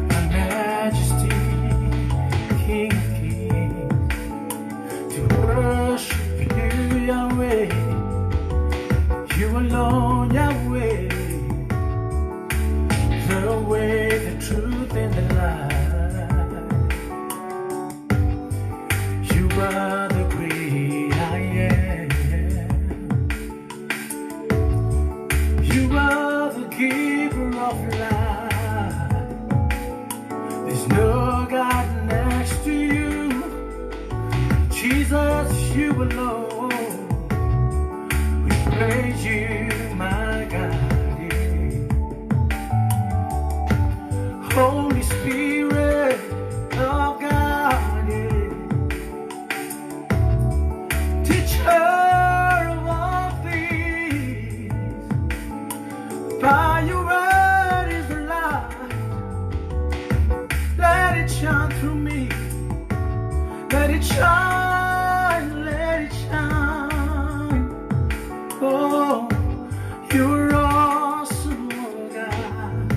my majesty, King of kings, to worship you, Yahweh, you alone, Yahweh, the way, the truth, and the light. You are the great I am. You are the giver of life. There's no God next to you. Jesus, you alone. We praise you, my God. Yeah. Holy Spirit of God, yeah. Teacher of all things, by your word is the light. Let it shine through me. Let it shine, let it shine. Oh, you're awesome, oh God.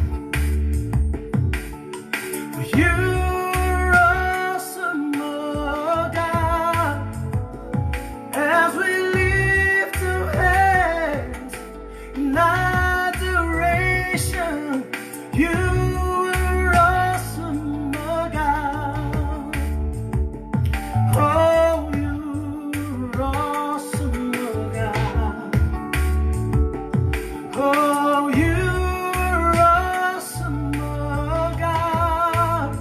You're awesome, oh God. As we lift our hands in adoration, you are awesome, oh God. Oh, you're awesome, oh God. Oh, you're awesome, oh God.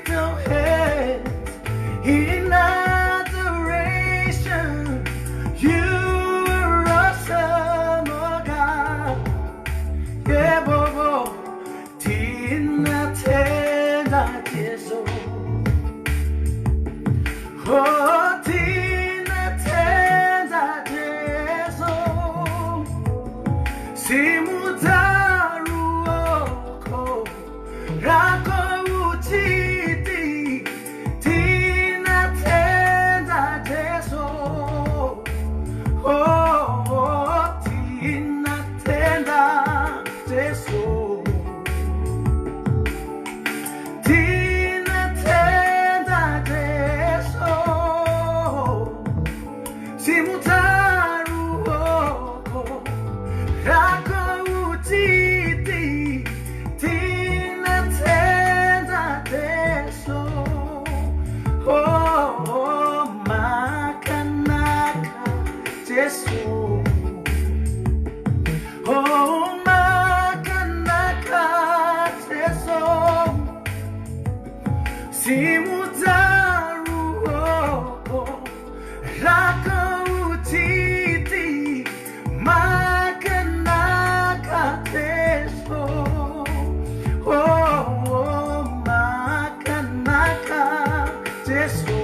lift our hands in adoration. You are awesome, oh God. Yeah, bobo, tinatenda Jesu. Oh, tinatenda Jesu. Simutaruoko rako utiti tinatenda Jesu. Oh, tinatenda Jesu. Tinatenda Jesu. Simutaruoko rako utiti tinatenda Jesu. Oh, makanaka Jesu. Oh, makanaka Jesu. Simutaruoko rako utiti makanaka Jesu. Oh, makanaka Jesu.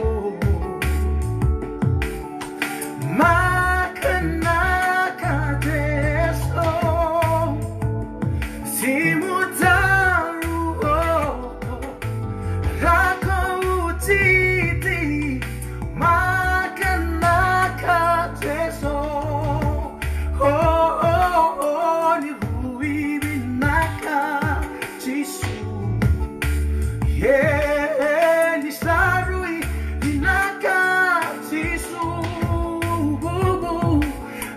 Makanaka Jesu. Simutaruoko rako utiti makanaka Jesu. Oh, ni huibinaka Jesu. Yeah, ni sarui binaka Jesu.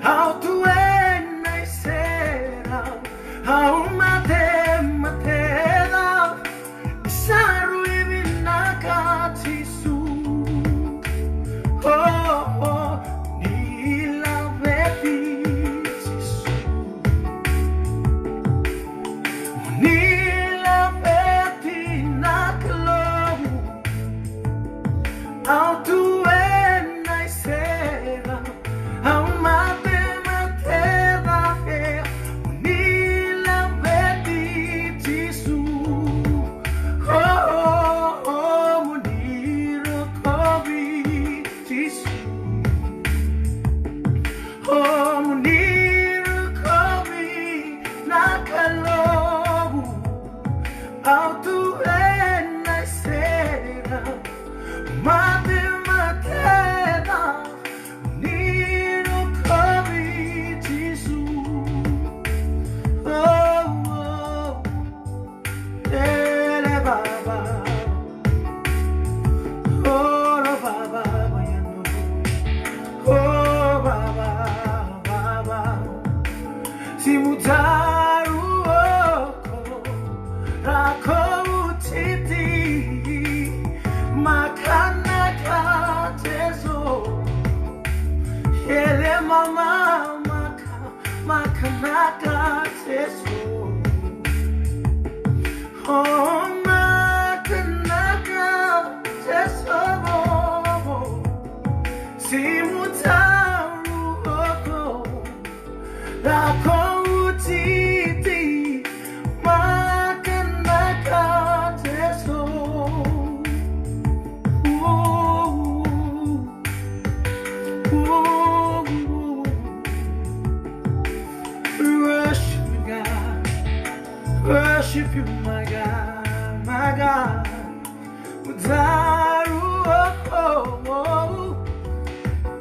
How to end I said, how matela sarui binaka Jesu. Oh, nila vepi Jesu. Nila vepi nakalomu. How to end I said, how matela nila vepi Jesu. Oh, muniro kobi Jesu. Oh, muniro kobi nakalobu. How to end I said, mate mateda muniro kobi Jesu. Oh, ele baba. Oh, baba, bayano. Oh, baba, baba. Simutaruoko rako utiti makanaka Jesu. Ele mama makanaka Jesu. Oh, makanaka Jesu. Simutaruoko rako utiti makanaka Jesu. Worship you, God. Worship you, my God, my God. Mutaruoko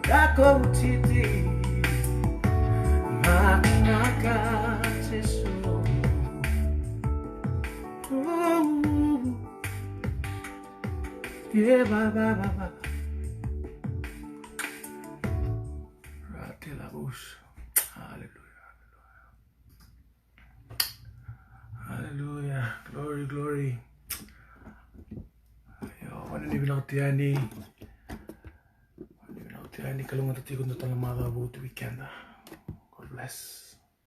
rako utiti makanaka Jesu. Yeah, baba. Hallelujah. Hallelujah. Glory. Yo, ano ni binauti kalungan tati ko na talamada buti weekend. God bless.